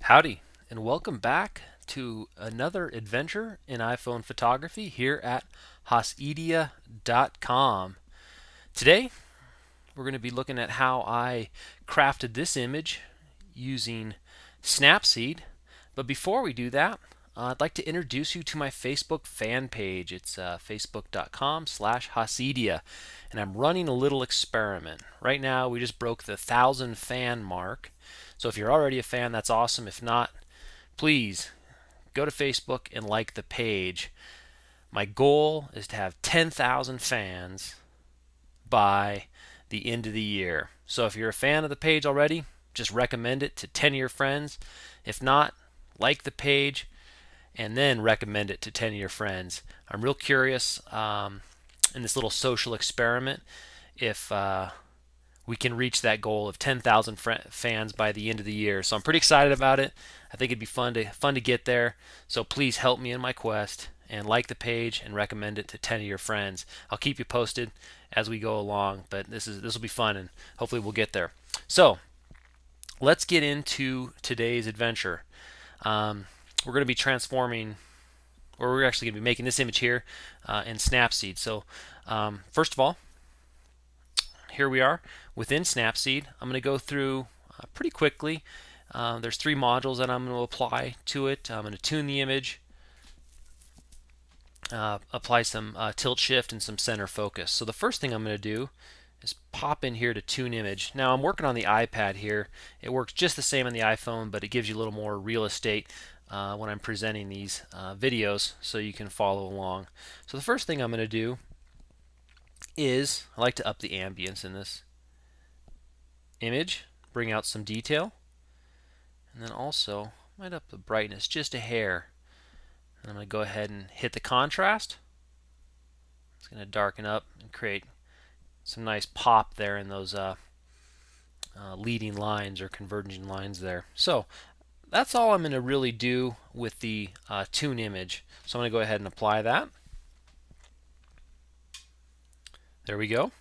Howdy, and welcome back to another adventure in iPhone photography here at Hasedia.com. Today, we're going to be looking at how I crafted this image using Snapseed. But before we do that, I'd like to introduce you to my Facebook fan page. It's facebook.com/Hasedia, and I'm running a little experiment. Right now, we just broke the 1,000 fan mark. So if you're already a fan, that's awesome. If not, please go to Facebook and like the page. My goal is to have 10,000 fans by the end of the year. So if you're a fan of the page already, just recommend it to 10 of your friends. If not, like the page and then recommend it to 10 of your friends. I'm real curious in this little social experiment if we can reach that goal of 10,000 fans by the end of the year. So I'm pretty excited about it. I think it'd be fun to get there. So please help me in my quest and like the page and recommend it to 10 of your friends. I'll keep you posted as we go along, but this will be fun and hopefully we'll get there. So let's get into today's adventure. We're going to be transforming, or we're actually going to be making this image here in Snapseed. So first of all, here we are within Snapseed. I'm going to go through pretty quickly. There's 3 modules that I'm going to apply to it. I'm going to tune the image, apply some tilt shift and some center focus. So the first thing I'm going to do is pop in here to tune image. Now I'm working on the iPad here. It works just the same on the iPhone, but it gives you a little more real estate when I'm presenting these videos so you can follow along. So the first thing I'm going to do is I like to up the ambience in this image, bring out some detail, and then also might up the brightness just a hair. And I'm going to go ahead and hit the contrast. It's going to darken up and create some nice pop there in those leading lines or converging lines there. So that's all I'm going to really do with the tune image. So I'm going to go ahead and apply that. There we go.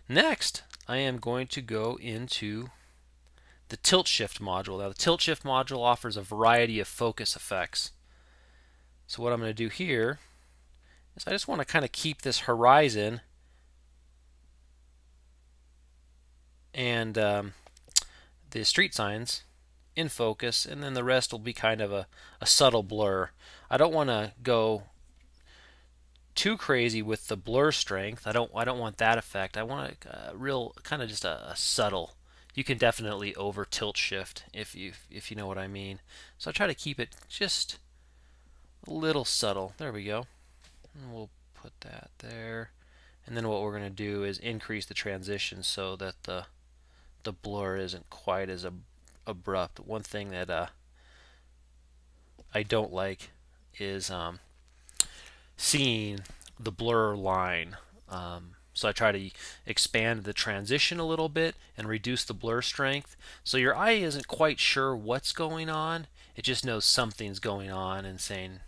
Next, I am going to go into the tilt shift module. Now the tilt shift module offers a variety of focus effects. So what I'm going to do here is I just want to kind of keep this horizon and the street signs in focus, and then the rest will be kind of a subtle blur. I don't want to go too crazy with the blur strength. I don't want that effect. I want a real kind of just a subtle. You can definitely over tilt shift if you know what I mean. So I try to keep it just a little subtle. There we go. And we'll put that there. And then what we're going to do is increase the transition so that the blur isn't quite as abrupt. One thing that I don't like is seeing the blur line. So I try to expand the transition a little bit and reduce the blur strength. So your eye isn't quite sure what's going on. It just knows something's going on and saying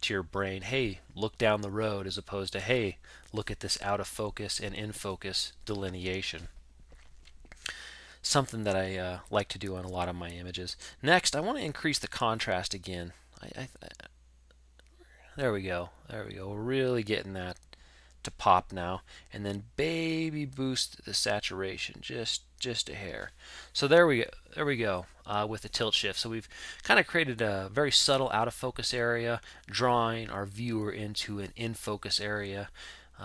to your brain, hey, look down the road, as opposed to, hey, look at this out of focus and in focus delineation. Something that I like to do on a lot of my images. Next, I want to increase the contrast again. There we go. There we go. We're really getting that to pop now. And then baby boost the saturation just a hair. So there we go. There we go with the tilt shift. So we've kind of created a very subtle out of focus area, drawing our viewer into an in focus area,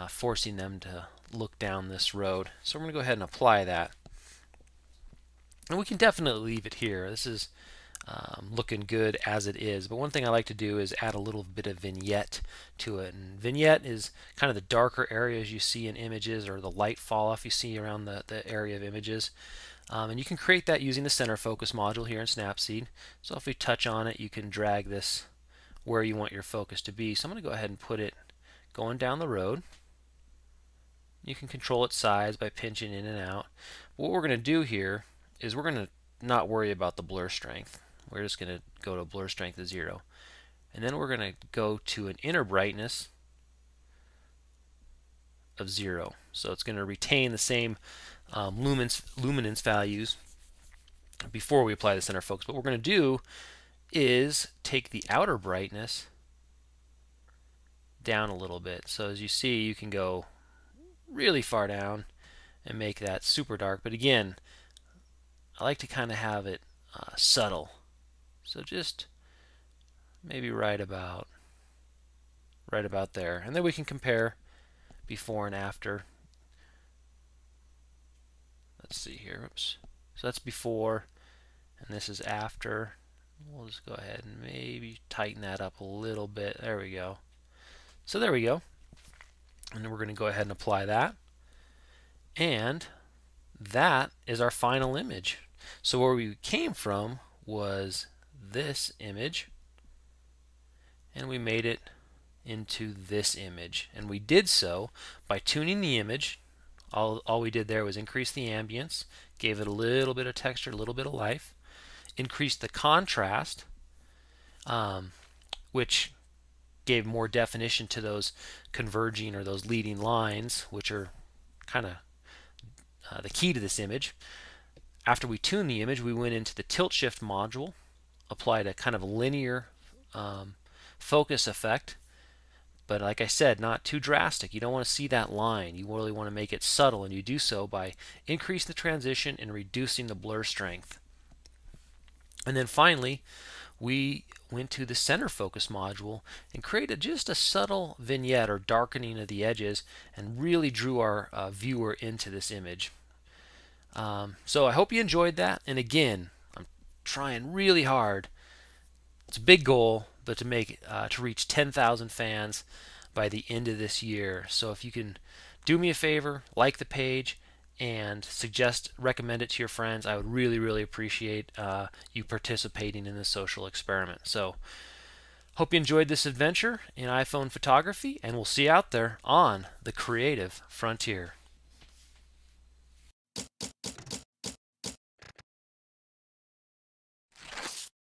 forcing them to look down this road. So we're going to go ahead and apply that. And we can definitely leave it here. This is looking good as it is. But one thing I like to do is add a little bit of vignette to it. And vignette is kind of the darker areas you see in images, or the light fall off you see around the area of images. And you can create that using the center focus module here in Snapseed. So if we touch on it, you can drag this where you want your focus to be. So I'm going to go ahead and put it going down the road. You can control its size by pinching in and out. What we're going to do here is we're going to not worry about the blur strength. We're just going to go to blur strength of 0. And then we're going to go to an inner brightness of 0. So it's going to retain the same luminance values before we apply the center focus. What we're going to do is take the outer brightness down a little bit. So as you see, you can go really far down and make that super dark. But again, I like to kind of have it subtle. So just maybe right about there. And then we can compare before and after. Let's see here. Oops. So that's before, and this is after. We'll just go ahead and maybe tighten that up a little bit. There we go. So there we go. And then we're going to go ahead and apply that. And that is our final image. So where we came from was this image, and we made it into this image. And we did so by tuning the image. All we did there was increase the ambience, gave it a little bit of texture, a little bit of life, increased the contrast, which gave more definition to those converging or those leading lines, which are kind of the key to this image. After we tuned the image, we went into the tilt shift module, applied a kind of linear focus effect, but like I said, not too drastic. You don't want to see that line. You really want to make it subtle, and you do so by increasing the transition and reducing the blur strength. And then finally, we went to the center focus module and created just a subtle vignette or darkening of the edges and really drew our viewer into this image. So I hope you enjoyed that. And again, I'm trying really hard. It's a big goal, but to reach 10,000 fans by the end of this year. So if you can do me a favor, like the page and recommend it to your friends, I would really appreciate you participating in this social experiment. So hope you enjoyed this adventure in iPhone photography, and we'll see you out there on the creative frontier.